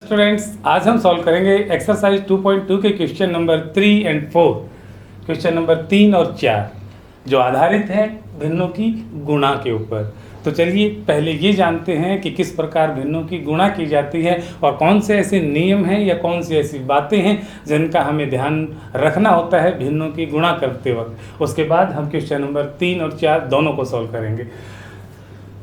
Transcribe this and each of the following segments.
Students, आज हम solve करेंगे एक्सरसाइज 2.2 के question number 3 and 4, question number 3 और 4 जो आधारित है भिन्नों की गुणा के ऊपर। तो चलिए पहले ये जानते हैं कि किस प्रकार भिन्नों की गुणा की जाती है और कौन से ऐसे नियम हैं या कौन सी ऐसी बातें हैं जिनका हमें ध्यान रखना होता है भिन्नों की गुणा करते वक्त। उसके बाद हम क्वेश्चन नंबर 3 और 4 दोनों को सॉल्व करेंगे।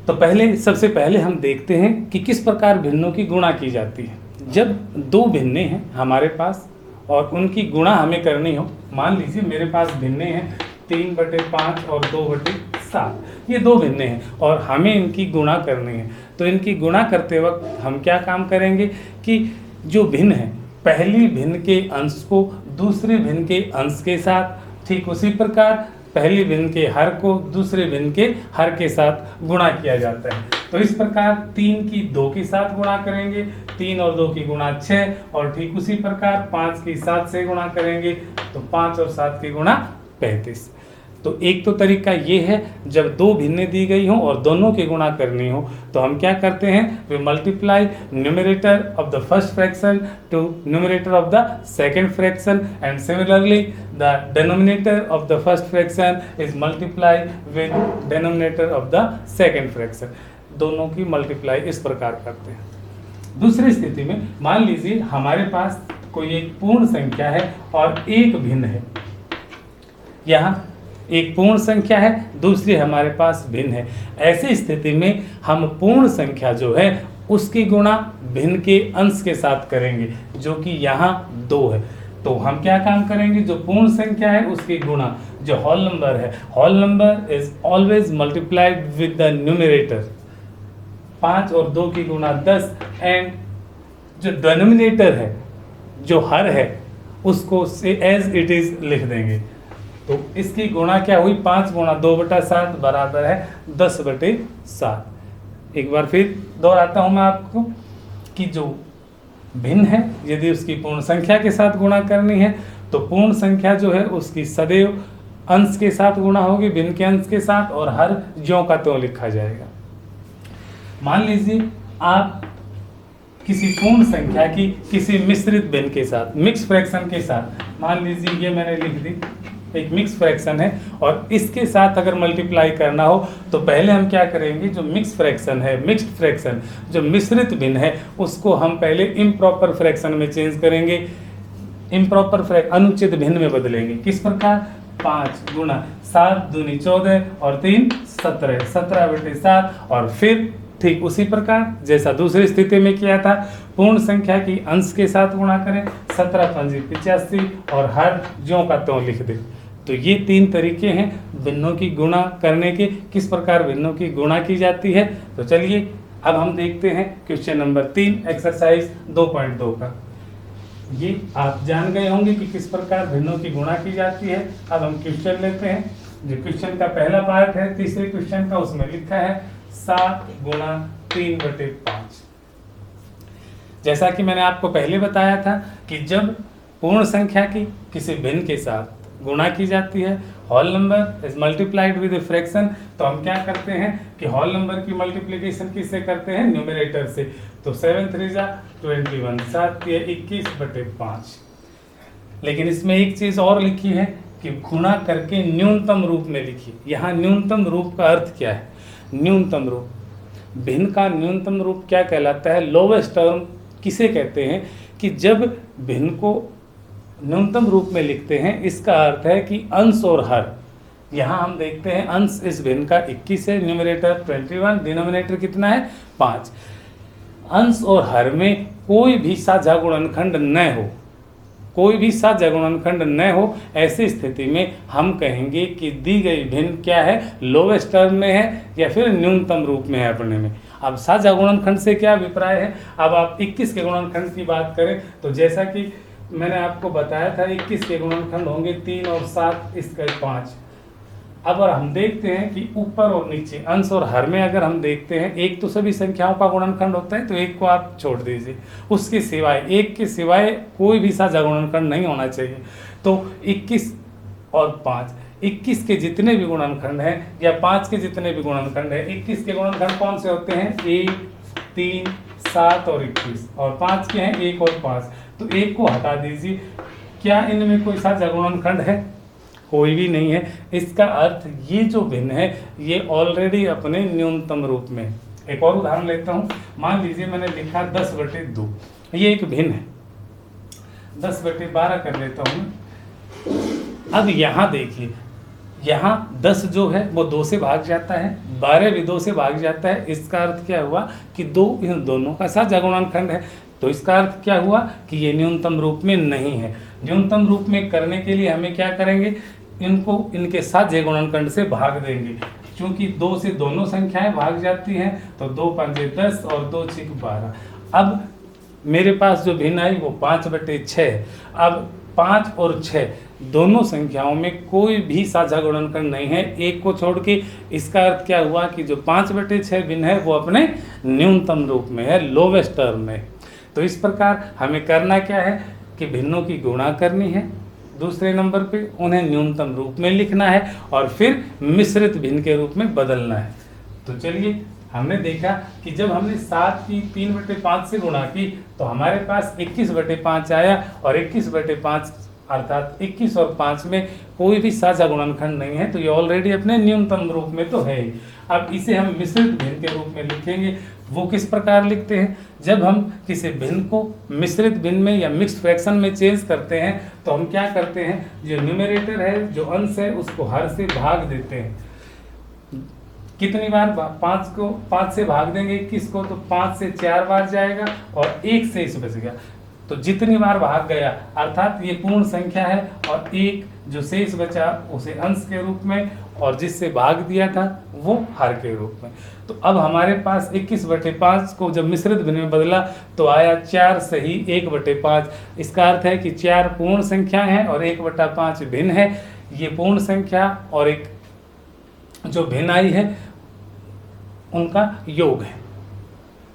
तो सबसे पहले हम देखते हैं कि किस प्रकार भिन्नों की गुणा की जाती है। जब दो भिन्ने हैं हमारे पास और उनकी गुणा हमें करनी हो, मान लीजिए मेरे पास भिन्ने हैं 3/5 और 2/7, ये दो भिन्ने हैं और हमें इनकी गुणा करनी है। तो इनकी गुणा करते वक्त हम क्या काम करेंगे कि जो भिन्न है पहली भिन्न के अंश को दूसरे भिन्न के अंश के साथ, ठीक उसी प्रकार पहली भिन्न के हर को दूसरे भिन्न के हर के साथ गुणा किया जाता है। तो इस प्रकार 3 की 2 के साथ गुणा करेंगे, 3 और 2 की गुणा 6, और ठीक उसी प्रकार 5 की 7 से गुणा करेंगे तो 5 और 7 की गुणा 35। तो एक तो तरीका ये है, जब दो भिन्ने दी गई हों और दोनों की गुणा करनी हो तो हम क्या करते हैं, we multiply numerator of the first fraction to numerator of the second fraction and similarly the denominator of the first fraction is multiply with denominator of the second fraction. दोनों की मल्टीप्लाई इस प्रकार करते हैं। दूसरी स्थिति में मान लीजिए हमारे पास कोई एक पूर्ण संख्या है और एक भिन्न है। यहाँ एक पूर्ण संख्या है, दूसरी हमारे पास भिन्न है। ऐसी स्थिति में हम पूर्ण संख्या जो है उसकी गुणा भिन्न के अंश के साथ करेंगे, जो कि यहाँ 2 है। तो हम क्या काम करेंगे, जो पूर्ण संख्या है उसकी गुणा जो होल नंबर है, whole number is always multiplied with the numerator. 5 और 2 की गुणा 10 एंड जो डिनोमिनेटर है जो हर है उसको से एज इट इज लिख देंगे। तो इसकी गुणा क्या हुई, 5 गुणा 2/7 बराबर है 10/7। एक बार फिर दोहराता हूं मैं आपको कि जो भिन्न है यदि उसकी पूर्ण संख्या के साथ गुणा करनी है तो पूर्ण संख्या जो है उसकी सदैव अंश के साथ गुणा होगी, भिन्न के अंश के साथ, और हर ज्यों का त्यों लिखा जाएगा। मान लीजिए आप किसी पूर्ण संख्या की किसी मिश्रित भिन्न के साथ, मिक्स फ्रैक्शन के साथ, मान लीजिए ये मैंने लिख दी एक मिक्स फ्रैक्शन है और इसके साथ अगर मल्टीप्लाई करना हो तो पहले हम क्या करेंगे, जो मिक्स फ्रैक्शन है, मिक्स्ड फ्रैक्शन जो मिश्रित भिन्न है उसको हम पहले इम्प्रॉपर फ्रैक्शन में चेंज करेंगे, इम्प्रॉपर अनुचित भिन्न में बदलेंगे। किस प्रकार, 5 गुणा 7 दूनी 14 और 3 17, 17/7, और फिर ठीक उसी प्रकार जैसा दूसरी स्थिति में किया था, पूर्ण संख्या की अंश के साथ गुणा करें, 17×5 = 85 और हर ज्यों का त्यों लिख दें। तो ये 3 तरीके हैं भिन्नों की गुणा करने के, किस प्रकार भिन्नों की गुणा की जाती है। तो चलिए अब हम देखते हैं क्वेश्चन नंबर 3 एक्सरसाइज 2.2 का। ये आप जान गए होंगे कि किस प्रकार भिन्नों की गुणा की जाती है। अब हम क्वेश्चन लेते हैं। जो क्वेश्चन का पहला पार्ट है तीसरे क्वेश्चन का, उसमें लिखा है 7 गुणा 3/5। जैसा कि मैंने आपको पहले बताया था कि जब पूर्ण संख्या की किसी भिन्न के साथ गुणा की जाती है, whole number is multiplied with fraction, तो हम क्या करते हैं कि होल नंबर की मल्टीप्लिकेशन किससे करते हैं, न्यूमरेटर से। तो 7 3 21, 7 21/5। लेकिन इसमें एक चीज और लिखी है कि गुणा करके न्यूनतम रूप में लिखिए। यहाँ न्यूनतम रूप का अर्थ क्या है, न्यूनतम रूप, भिन्न का न्यूनतम रूप क्या कहलाता है, लोवेस्ट टर्म किसे कहते हैं, कि जब भिन्न को न्यूनतम रूप में लिखते हैं इसका अर्थ है कि अंश और हर, यहाँ हम देखते हैं अंश इस भिन्न का 21 है, न्यूमरेटर 21, डिनोमिनेटर कितना है 5। अंश और हर में कोई भी साझा गुणनखंड न हो, कोई भी साझा गुणनखंड न हो, ऐसी स्थिति में हम कहेंगे कि दी गई भिन्न क्या है, लोवेस्ट टर्म में है या फिर न्यूनतम रूप में है अपने में। अब साझा गुणनखंड से क्या अभिप्राय है, अब आप 21 के गुणनखंड की बात करें तो जैसा कि मैंने आपको बताया था 21 के गुणनखंड होंगे 3 और 7 इसका 5। अब हम देखते हैं कि ऊपर और नीचे अंश और हर में अगर हम देखते हैं, एक तो सभी संख्याओं का गुणनखंड होता है तो एक को आप छोड़ दीजिए, उसके सिवाय एक के सिवाय कोई भी साझा गुणनखंड नहीं होना चाहिए। तो 21 और 5, 21 के जितने भी गुणनखंड हैं या 5 के जितने भी गुणनखंड हैं, 21 के गुणनखंड कौन से होते हैं, 1 3 7 और 21 और 5 के हैं 1 और 5, तो 1 को हटा दीजिए। क्या इनमें कोई साझा गुणनखंड है? कोई भी नहीं है। इसका अर्थ ये जो भिन्न है ये ऑलरेडी अपने न्यूनतम रूप में। एक और उदाहरण लेता हूँ। मान लीजिए मैंने लिखा 10/2, ये एक भिन्न है। 10/12 कर लेता हूँ। अब यहाँ देखिए, यहाँ 10 जो है वो 2 से भाग जाता है, 12 भी 2 से भाग जाता है। इसका अर्थ क्या हुआ कि 2 इन दोनों का साझा गुणनखंड है। तो इसका अर्थ क्या हुआ कि ये न्यूनतम रूप में नहीं है। न्यूनतम रूप में करने के लिए हमें क्या करेंगे, इनको इनके साझे गुणनखंड से भाग देंगे। क्योंकि 2 से दोनों संख्याएं भाग जाती हैं, तो 2 पंजे 10 और 2 छिक 12। अब मेरे पास जो भिन्न आई वो 5/6 है। अब 5 और 6 दोनों संख्याओं में कोई भी साझा गुणनखंड नहीं है, एक को छोड़ के। इसका अर्थ क्या हुआ कि जो 5/6 भिन्न है वो अपने न्यूनतम रूप में है, लोवेस्ट टर्म में। तो इस प्रकार हमें करना क्या है कि भिन्नों की गुणा करनी है, दूसरे नंबर पे उन्हें न्यूनतम रूप में लिखना है और फिर मिश्रित भिन्न के रूप में बदलना है। तो चलिए, हमने देखा कि जब हमने 7 की 3/5 से गुणा की तो हमारे पास 21/5 आया, और 21/5 अर्थात 21 और 5 में कोई भी साझा गुणनखंड नहीं है, तो ये ऑलरेडी अपने न्यूनतम रूप में तो है ही। अब इसे हम मिश्रित भिन्न के रूप में लिखेंगे। वो किस प्रकार लिखते हैं, जब हम किसी भिन्न को मिश्रित भिन्न में या मिक्स्ड फ्रैक्शन में चेंज करते हैं तो हम क्या करते हैं, जो न्यूमरेटर है, जो अंश है, उसको हर से भाग देते हैं। कितनी बार? 5 को 5 से भाग देंगे 21 को, तो 5 से 4 बार जाएगा और 1 से इस बच गया। तो जितनी बार भाग गया अर्थात ये पूर्ण संख्या है, और 1 जो शेष बचा उसे अंश के रूप में, और जिससे भाग दिया था वो हर के रूप में। तो अब हमारे पास 21/5 को जब मिश्रित भिन्न में बदला तो आया 4 सही 1/5। इसका अर्थ है कि 4 पूर्ण संख्या हैं और 1/5 भिन्न है। ये पूर्ण संख्या और एक जो भिन्न आई है उनका योग है।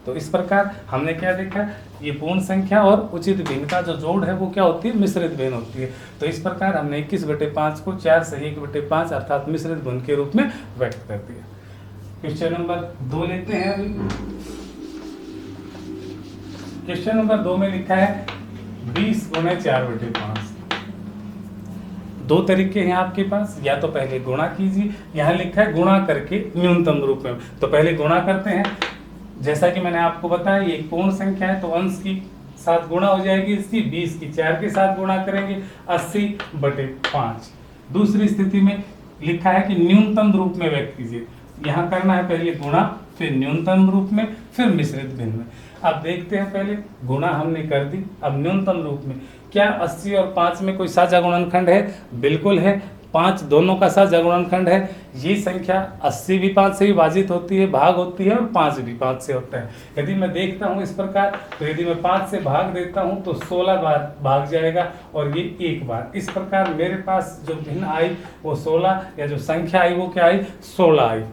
तो इस प्रकार हमने क्या देखा, ये पूर्ण संख्या और उचित भिन्न का जो जोड़ है वो क्या होती है, मिश्रित भिन्न होती है। तो इस प्रकार हमने 21/5 को 4 सही 1/5 अर्थात मिश्रित भिन्न के रूप में व्यक्त कर दिया। क्वेश्चन नंबर 2 लेते हैं अभी। क्वेश्चन नंबर 2 में लिखा है 20 गुणे 4/5। दो तरीके हैं आपके पास, या तो पहले गुणा कीजिए, यहाँ लिखा है गुणा करके न्यूनतम रूप में, तो पहले गुणा करते हैं। जैसा कि मैंने आपको बताया ये एक पूर्ण संख्या है, तो अंश की साथ गुणा हो जाएगी इसकी, 20 की 4 के साथ गुणा करेंगे 80/5। दूसरी स्थिति में लिखा है कि न्यूनतम रूप में व्यक्त कीजिए। यहाँ करना है पहले गुणा, फिर न्यूनतम रूप में, फिर मिश्रित भिन्न में। अब देखते हैं, पहले गुणा हमने कर दी, अब न्यूनतम रूप में। क्या 80 और 5 में कोई साझा गुणनखंड है? बिल्कुल है, 5 दोनों का साझा गुणनखंड है। ये संख्या 80 भी 5 से विभाजित होती है, भाग होती है, और 5 भी 5 से होता है। यदि मैं देखता हूँ इस प्रकार, तो यदि मैं 5 से भाग देता हूँ तो 16 बार भाग जाएगा और ये 1 बार। इस प्रकार मेरे पास जो भिन्न आई वो 16, या जो संख्या आई वो क्या आई, 16 आई।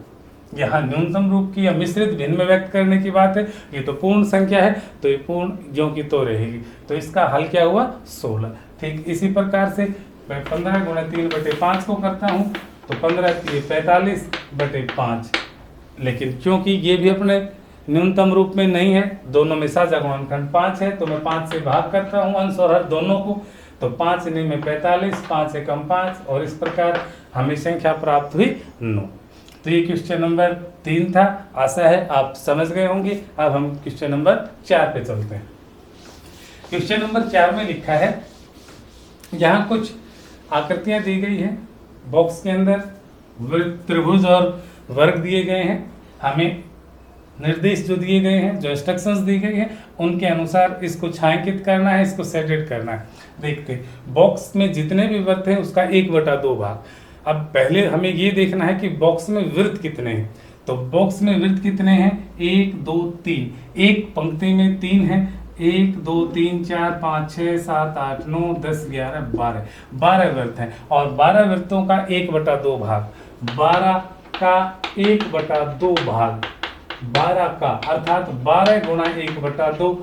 यहाँ न्यूनतम रूप की या मिश्रित भिन्न में व्यक्त करने की बात है, ये तो पूर्ण संख्या है, तो ये पूर्ण ज्यों की तो रहेगी। तो इसका हल क्या हुआ, 16। ठीक इसी प्रकार से मैं 15 गुणे 3/5 को करता हूँ, तो 15 की 45/5। लेकिन क्योंकि ये भी अपने न्यूनतम रूप में नहीं है, दोनों में साझा गुणनखंड 5 है, तो मैं 5 से भाग करता हूँ अंश और हर दोनों को, तो 5 में 45, 5 से कम 5, और इस प्रकार हमें संख्या प्राप्त हुई 9। तो ये क्वेश्चन नंबर 3 था। आशा है आप समझ गए होंगे। अब हम क्वेश्चन नंबर 4 पे चलते हैं। क्वेश्चन नंबर 4 में लिखा है, यहाँ कुछ आकृतियां दी गई हैं, बॉक्स के अंदर त्रिभुज और वर्ग दिए गए हैं। हमें निर्देश जो दिए गए हैं, जो इंस्ट्रक्शंस दी गई हैं, उनके अनुसार इसको छायांकित करना है, इसको सेटेड करना है। देखते हैं, बॉक्स में जितने भी वृत्त हैं उसका 1/2 भाग। अब पहले हमें ये देखना है कि बॉक्स में वृत्त कितने हैं। तो बॉक्स में वृत्त कितने हैं, 1 2 3, एक पंक्ति में 3 है, 1 2 3 4 5 6 7 8 9 10 11 12 वृत्त हैं, और 12 वृत्तों का 1/2 भाग, 12 का 1/2 भाग, 12 का अर्थात 12 गुणा 1/2।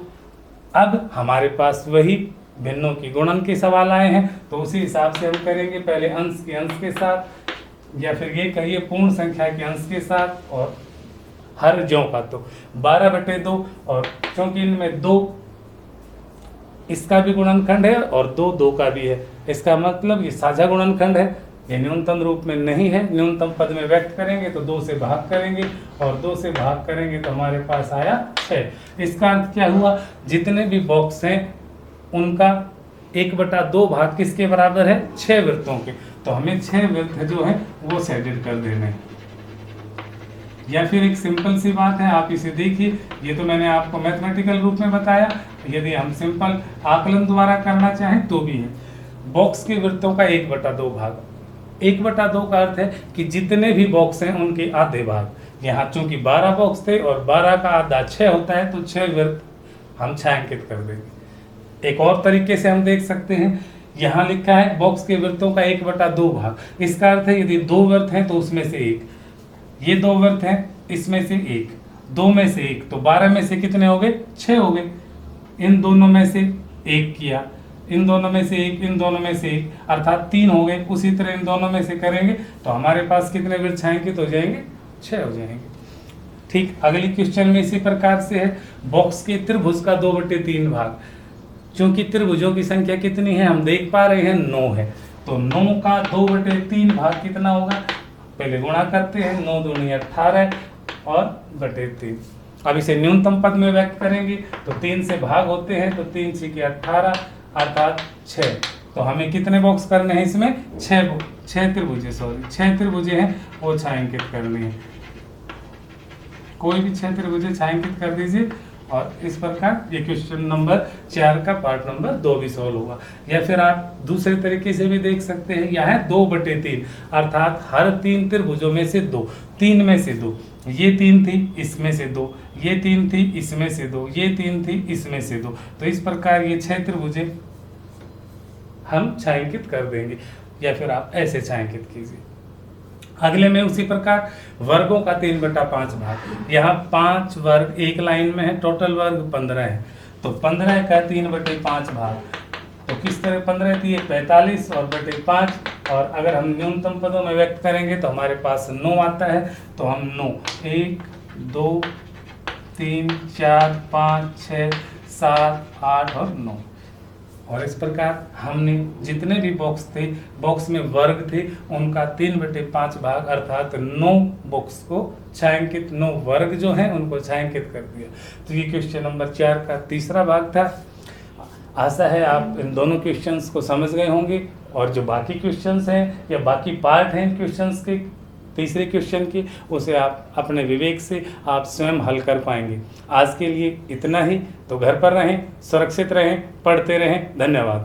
अब हमारे पास वही भिन्नों की गुणन के सवाल आए हैं, तो उसी हिसाब से हम करेंगे। पहले अंश के साथ, या फिर ये कहिए पूर्ण संख्या के अंश के साथ, और हर ज्यों का त्यों 12/2, और क्योंकि इनमें 2 इसका भी गुणनखंड है और 2 का भी है, इसका मतलब ये साझा गुणनखंड है, ये न्यूनतम रूप में नहीं है। न्यूनतम पद में व्यक्त करेंगे तो 2 से भाग करेंगे, और 2 से भाग करेंगे तो हमारे पास आया 6। इसका अर्थ क्या हुआ, जितने भी बॉक्स हैं उनका 1/2 भाग किसके बराबर है, 6 वृत्तों के। तो हमें 6 वृत्त जो है वो शेडेड कर देने हैं। या फिर एक सिंपल सी बात है, आप इसे देखिए, ये तो मैंने आपको मैथमेटिकल रूप में बताया, यदि हम सिंपल आकलन द्वारा करना चाहें तो भी है। बॉक्स के वृत्तों का 1/2 भाग, 1/2 का अर्थ है कि जितने भी बॉक्स हैं उनके आधे भाग। यहाँ चूंकि 12 बॉक्स थे और 12 का आधा 6 होता है, तो 6 वृत्त हम छायांकित कर देंगे। एक और तरीके से हम देख सकते हैं, यहाँ लिखा है बॉक्स के वृत्तों का 1/2 भाग। इसका अर्थ है यदि 2 वृत्त हैं तो उसमें से 1, ये 2 वृत्त हैं इसमें से 1, 2 में से 1, तो 12 में से कितने हो गए, 6 हो गए। इन दोनों में से 1 किया, इन दोनों में से 1, इन दोनों में से 1, अर्थात 3 हो गए। उसी तरह इन दोनों में से करेंगे तो हमारे पास कितने वृत्त छायांकित हो जाएंगे, 6 हो जाएंगे। ठीक, अगली क्वेश्चन में इसी प्रकार से है, बॉक्स के त्रिभुज का 2/3 भाग। क्योंकि त्रिभुजों की संख्या कितनी है हम देख पा रहे हैं, 9 है, तो 9 का 2/3 भाग कितना होगा, पहले गुणा करते हैं, 9 दूनी 18 और बटे 3। अब इसे न्यूनतम पद में व्यक्त करेंगे तो 3 से भाग होते हैं, तो 3 × 18 अर्थात 6। तो हमें कितने बॉक्स करने हैं इसमें, 6 त्रिभुजें हैं वो छायांकित करनी है। कोई भी 6 त्रिभुजें छायांकित कर दीजिए, और इस प्रकार ये क्वेश्चन नंबर 4 का पार्ट नंबर 2 भी सॉल्व हुआ। या फिर आप दूसरे तरीके से भी देख सकते हैं, यह है 2/3, अर्थात हर 3 त्रिभुजों में से 2, 3 में से 2, ये 3 थी इसमें से 2, ये 3 थी इसमें से 2, ये 3 थी इसमें से 2। तो इस प्रकार ये 6 त्रिभुजें हम छायांकित कर देंगे, या फिर आप ऐसे छायांकित कीजिए। अगले में उसी प्रकार वर्गों का 3/5 भाग। यहाँ 5 वर्ग एक लाइन में है, टोटल वर्ग 15 है, तो 15 का 3/5 भाग। तो किस तरह 15 थी, 45 और बटे 5, और अगर हम न्यूनतम पदों में व्यक्त करेंगे तो हमारे पास 9 आता है। तो हम 9, 1 2 3 4 5 6 7 8 और 9, और इस प्रकार हमने जितने भी बॉक्स थे, बॉक्स में वर्ग थे, उनका 3/5 भाग अर्थात 9 बॉक्स को छायांकित, 9 वर्ग जो हैं उनको छायांकित कर दिया। तो ये क्वेश्चन नंबर 4 का तीसरा भाग था। आशा है आप इन दोनों क्वेश्चंस को समझ गए होंगे, और जो बाकी क्वेश्चंस हैं या बाकी पार्ट हैं क्वेश्चंस के, तीसरे क्वेश्चन की, उसे आप अपने विवेक से आप स्वयं हल कर पाएंगे। आज के लिए इतना ही। तो घर पर रहें, सुरक्षित रहें, पढ़ते रहें। धन्यवाद।